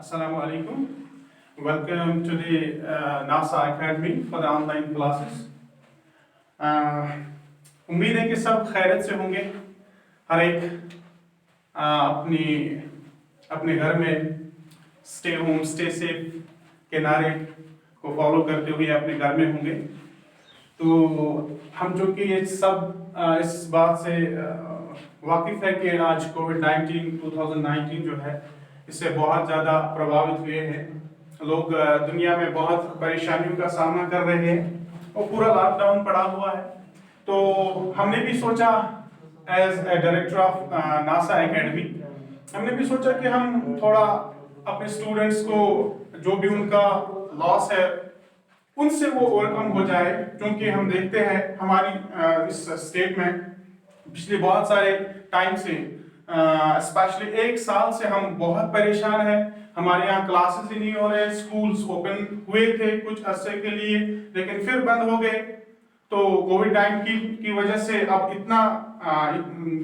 Assalamu alaikum. Welcome to the NASA Academy for the online classes. उम्मीद है कि सब खैरियत से होंगे। हर एक अपने घर में स्टे होम स्टे सेफ के नारे को फॉलो करते हुए अपने घर में होंगे। तो हम जो कि ये सब इस बात से वाकिफ़ है कि आज कोविड-19 2019 जो है इससे बहुत ज़्यादा प्रभावित हुए हैं। लोग दुनिया में बहुत परेशानियों का सामना कर रहे हैं और पूरा लॉकडाउन पड़ा हुआ है। तो हमने भी सोचा as a director of NASA academy, हमने भी सोचा कि हम थोड़ा अपने स्टूडेंट्स को जो भी उनका लॉस है उनसे वो ओवरकम हो जाए, क्योंकि हम देखते हैं हमारी इस स्टेट में पिछले बहुत सारे टाइम से स्पेशली 1 साल से हम बहुत परेशान हैं। हमारे यहाँ क्लासेस ही नहीं हो रहे, स्कूल्स ओपन हुए थे कुछ अरसे के लिए लेकिन फिर बंद हो गए। तो कोविड-19 की वजह से अब इतना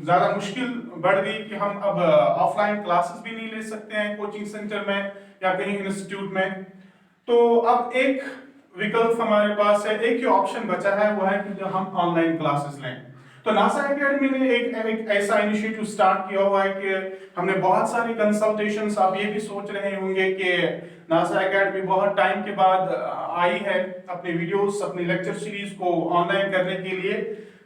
ज़्यादा मुश्किल बढ़ गई कि हम अब ऑफलाइन क्लासेस भी नहीं ले सकते हैं कोचिंग सेंटर में या कहीं इंस्टीट्यूट में। तो अब एक विकल्प हमारे पास है, एक ही ऑप्शन बचा है, वो है कि हम ऑनलाइन क्लासेस लें। तो नासा एकेडमी ने एक ऐसा इनिशिएटिव स्टार्ट किया हुआ है कि हमने बहुत सारी कंसल्टेशंस, आप ये भी सोच रहे होंगे कि नासा एकेडमी बहुत टाइम के बाद आई है अपने वीडियोस, अपनी लेक्चर सीरीज को ऑनलाइन करने के लिए।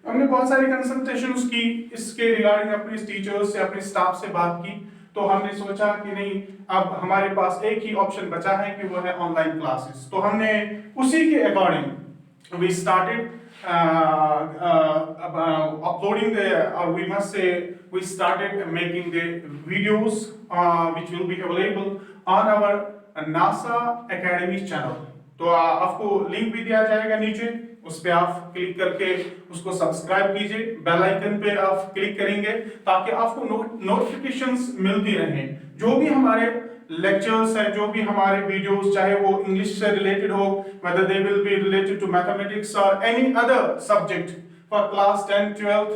हमने बहुत सारी कंसल्टेशंस की इसके रिगार्डिंग अपने टीचर्स से, अपने स्टाफ से बात की। तो हमने सोचा कि नहीं, अब हमारे पास एक ही ऑप्शन बचा है कि वो है ऑनलाइन क्लासेस। तो हमने उसी के according we started uploading or we must say we started making the videos which will be available on our NASA Academy channel. तो आपको लिंक भी दिया जाएगा नीचे, उस पे आप क्लिक करके उसको सब्सक्राइब कीजिए। बेल आइकन पे आप क्लिक करेंगे ताकि आपको नोटिफिकेशंस मिलती रहें। जो भी हमारे लेक्चर्स हैं, जो भी हमारे वीडियोस, चाहे वो इंग्लिश से रिलेटेड हो, whether they will be related to mathematics or any other subject for class 10 12th,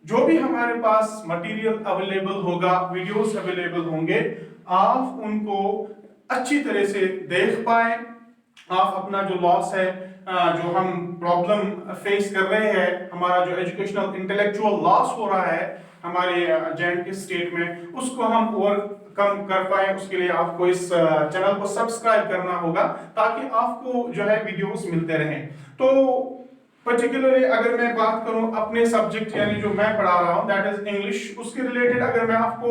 जो भी हमारे पास मटेरियल अवेलेबल होगा, वीडियोस अवेलेबल होंगे, आप उनको अच्छी तरह से देख पाए। आप अपना जो लॉस है, जो हम प्रॉब्लम फेस कर रहे हैं, हमारा जो एजुकेशनल इंटेलेक्चुअल लॉस हो रहा है हमारे जे&के स्टेट में, उसको हम ओवरकम कर पाए। उसके लिए आपको इस चैनल को सब्सक्राइब करना होगा ताकि आपको जो है वीडियोस मिलते रहें। तो पर्टिकुलरली अगर मैं बात करूं अपने सब्जेक्ट यानी जो मैं पढ़ा रहा हूं दैट इज इंग्लिश, उसके रिलेटेड अगर मैं आपको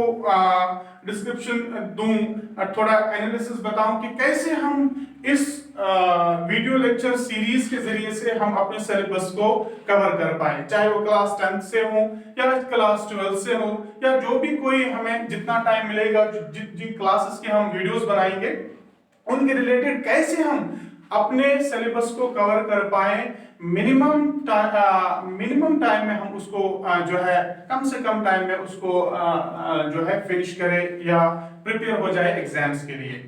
डिस्क्रिप्शन दूं, थोड़ा एनालिसिस बताऊं कि कैसे हम इस वीडियो लेक्चर सीरीज के जरिए से हम अपने सिलेबस को कवर कर पाए, चाहे वो क्लास 10 से हो या क्लास 12 से हो या जो भी कोई हमें जितना टाइम मिलेगा, जिन क्लासेस के हम वीडियोस बनाएंगे उनके रिलेटेड कैसे हम अपने सिलेबस को कवर कर पाए। मिनिमम टाइम में हम उसको जो है कम से कम टाइम में उसको जो है फिनिश करें या प्रिपेयर हो जाए एग्जाम्स के लिए।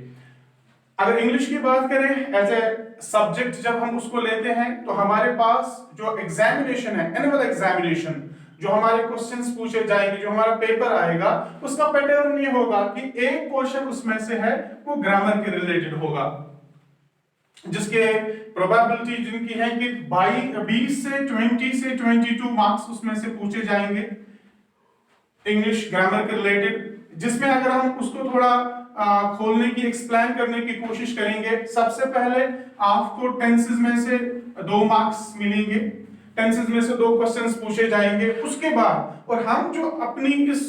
अगर इंग्लिश की बात करें एज ए सब्जेक्ट, जब हम उसको लेते हैं तो हमारे पास जो एग्जामिनेशन है, एनुअल एग्जामिनेशन, जो हमारे क्वेश्चंस पूछे जाएंगे, जो हमारा पेपर आएगा, उसका पैटर्न ये होगा कि एक पोर्शन उसमें से है वो ग्रामर के रिलेटेड होगा, जिसके प्रोबेबिलिटी जिनकी है कि 20 से 22 मार्क्स उसमें से पूछे जाएंगे इंग्लिश ग्रामर के रिलेटेड। जिसमें अगर हम उसको थोड़ा खोलने की, एक्सप्लेन करने की कोशिश करेंगे, सबसे पहले आपको टेंसेस में से 2 मार्क्स मिलेंगे, टेंसेस में से 2 क्वेश्चंस पूछे जाएंगे। उसके बाद और हम जो अपनी इस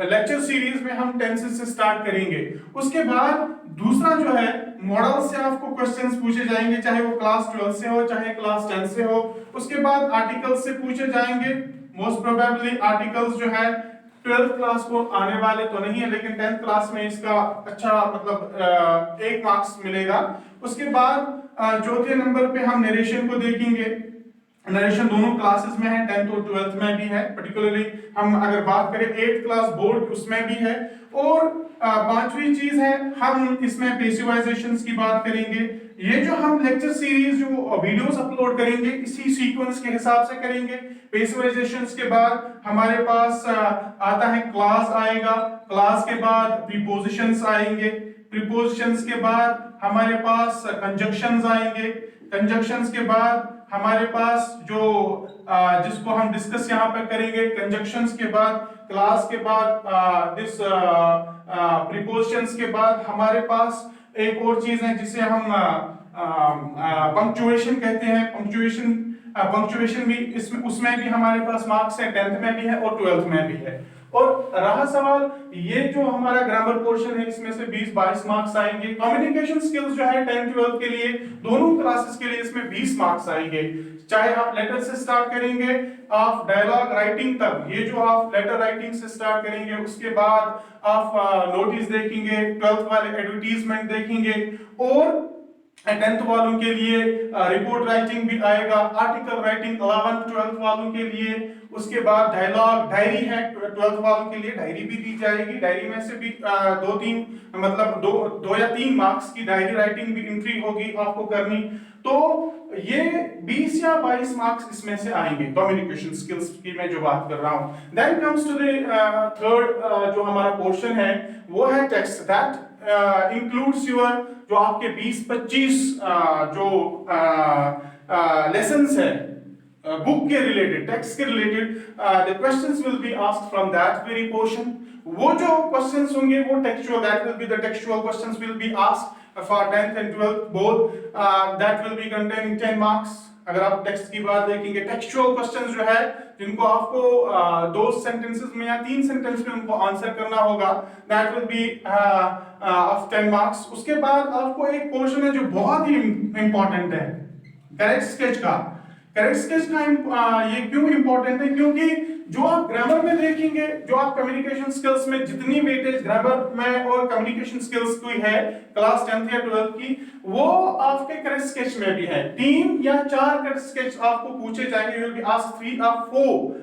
लेक्चर सीरीज में हम टेंसेस से स्टार्ट करेंगे, उसके बाद दूसरा जो है मॉडल से आपको क्वेश्चंस पूछे जाएंगे, चाहे वो क्लास 12 से हो चाहे क्लास 10 से हो। उसके बाद आर्टिकल्स से पूछे जाएंगे, मोस्ट प्रोबेबली आर्टिकल्स जो है 12th क्लास को आने वाले तो नहीं है लेकिन 10th क्लास में इसका अच्छा मतलब 1 मार्क्स मिलेगा। उसके बाद चौथे नंबर पे हम नरेशन को देखेंगे, नरेशन दोनों क्लासेस में है, 10th और 12th में भी है। पर्टिकुलरली हम अगर बात करें 8th क्लास बोर्ड उसमें भी है। और पांचवी चीज है, हम इसमें पेसिवाइजेशंस की बात करेंगे। ये जो हम लेक्चर सीरीज जो वीडियोस अपलोड करेंगे इसी सीक्वेंस के हिसाब से करेंगे। पेसिवाइजेशंस के बाद हमारे पास आता है क्लास आएगा, क्लास के बाद प्रीपोजिशंस आएंगे, प्रीपोजिशंस के बाद हमारे पास कंजक्शंस आएंगे, कंजक्शंस के बाद हमारे पास जो जिसको हम डिस्कस यहाँ पे करेंगे, कंजक्शंस के बाद, क्लास के बाद, दिस प्रीपोजिशंस के बाद हमारे पास एक और चीज है जिसे हम पंक्चुएशन कहते हैं। पंक्चुएशन भी इसमें उसमें भी हमारे पास मार्क्स है, 10th में भी है और 12th में भी है। और रहा सवाल ये जो हमारा ग्रामर पोर्शन है इसमें से 20-22 मार्क्स आएंगे। कम्युनिकेशन स्किल्स जो है 10th-12th के लिए दोनों क्लासेस के लिए इसमें 20 मार्क्स आएंगे। चाहे आप लेटर से स्टार्ट करेंगे, आप डायलॉग राइटिंग तक, ये जो आप लेटर राइटिंग से स्टार्ट करेंगे, उसके बाद आप नोटिस देखेंगे, 12th वाले एडवर्टीजमेंट देखेंगे, और 10th वालों के लिए रिपोर्ट राइटिंग भी आएगा, आर्टिकल राइटिंग 11th-12th वालों के लिए। उसके बाद डायलॉग, डायरी है 12th वालों के लिए, डायरी भी दी जाएगी। डायरी में से भी दो या तीन मार्क्स की डायरी राइटिंग भी एंट्री होगी आपको करनी। तो ये 20 या 22 मार्क्स इसमें से आएंगे कम्युनिकेशन स्किल्स की मैं जो बात कर रहा हूं। Then comes to the third जो हमारा पोर्शन है वो है टेक्स्ट। दैट इंक्लूड्स योर जो आपके 20-25 जो लेसन्स है बुक के रिलेटेड, टेक्स्ट के related, the questions will be asked from that very portion. वो जो क्वेश्चंस होंगे वो textual, that will be the textual questions will be asked for 10th and 12th both, that will be containing 10 marks। अगर आप text की बात देखेंगे, textual questions जो है जिनको आपको दो सेंटेंसेस में या 3 सेंटेंस में उनको आंसर करना होगा, that will be of 10 marks. उसके बाद आपको एक पोर्शन है जो बहुत ही इंपॉर्टेंट है, करेक्ट स्केच का। करेक्ट स्केच का ये क्यों इंपॉर्टेंट है? क्योंकि जो आप ग्रामर में देखेंगे, जो आप कम्युनिकेशन स्किल्स में जितनी वेटेज ग्रामर में और कम्युनिकेशन स्किल्स की है क्लास 10th या 12th की, वो आपके करेक्ट स्केच में भी है। 3 या 4 करेक्ट स्केच आपको पूछे जाएंगे, you will be asked 3 or 4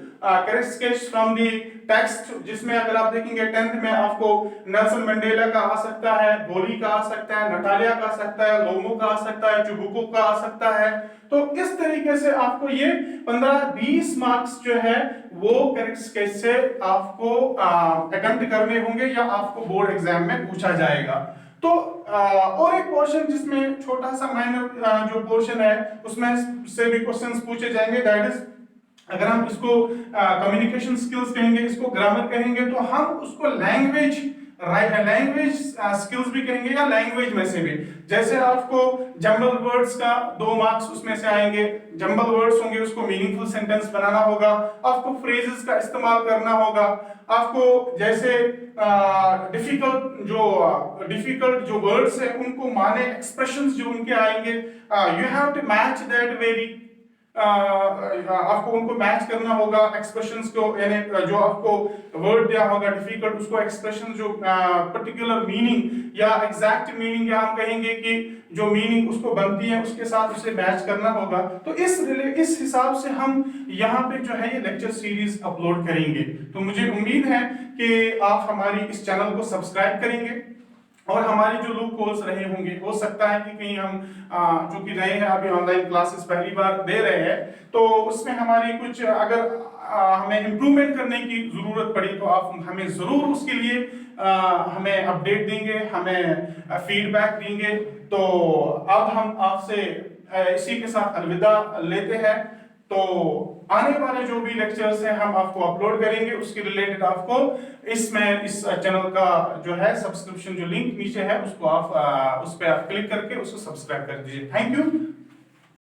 correct sketch from the text, जिसमें अगर आप देखेंगे 10th में आपको नेल्सन मंडेला का आ सकता है, बोली का आ सकता है, नटालिया का आ सकता है, लोमो का आ सकता है, चुबुको का आ सकता है। तो इस तरीके से आपको ये 15-20 मार्क्स जो है वो करेक्ट स्केच से आपको अटेम्प्ट करने होंगे या आपको बोर्ड एग्जाम में पूछा जाएगा। तो और एक पोर्शन जिसमें छोटा सा माइनर जो पोर्शन है उसमें से भी क्वेश्चंस पूछे जाएंगे, दैट इज, अगर हम इसको कम्युनिकेशन स्किल्स कहेंगे, इसको ग्रामर कहेंगे, तो हम उसको लैंग्वेज स्किल्स भी कहेंगे या लैंग्वेज में से भी। जैसे आपको जंबल वर्ड्स का 2 मार्क्स उसमें से आएंगे, जंबल वर्ड्स होंगे उसको मीनिंगफुल सेंटेंस बनाना होगा, आपको फ्रेजेस का इस्तेमाल करना होगा, आपको जैसे डिफिकल्ट जो वर्ड्स है उनको माने, एक्सप्रेशंस जो उनके आएंगे, you have to match that very, आपको उनको मैच करना होगा एक्सप्रेशंस को, यानी जो आपको वर्ड दिया होगा डिफिकल्ट, उसको एक्सप्रेशन जो पर्टिकुलर मीनिंग या एग्जैक्ट मीनिंग या हम कहेंगे कि जो मीनिंग उसको बनती है उसके साथ उसे मैच करना होगा। तो इस हिसाब से हम यहाँ पे जो है ये लेक्चर सीरीज अपलोड करेंगे। तो मुझे उम्मीद है कि आप हमारी इस चैनल को सब्सक्राइब करेंगे और हमारे जो लूप होल्स रहे होंगे, हो सकता है कि कहीं हम जो कि नए हैं अभी ऑनलाइन क्लासेस पहली बार दे रहे हैं, तो उसमें हमारी कुछ अगर हमें इम्प्रूवमेंट करने की जरूरत पड़ी तो आप हमें जरूर उसके लिए हमें अपडेट देंगे, हमें फीडबैक देंगे। तो अब हम आपसे इसी के साथ अलविदा लेते हैं। तो आने वाले जो भी लेक्चर्स हैं हम आपको अपलोड करेंगे, उसके रिलेटेड आपको इस चैनल का जो है सब्सक्रिप्शन जो लिंक नीचे है उसको आप उस पर आप क्लिक करके उसको सब्सक्राइब कर दीजिए। Thank you.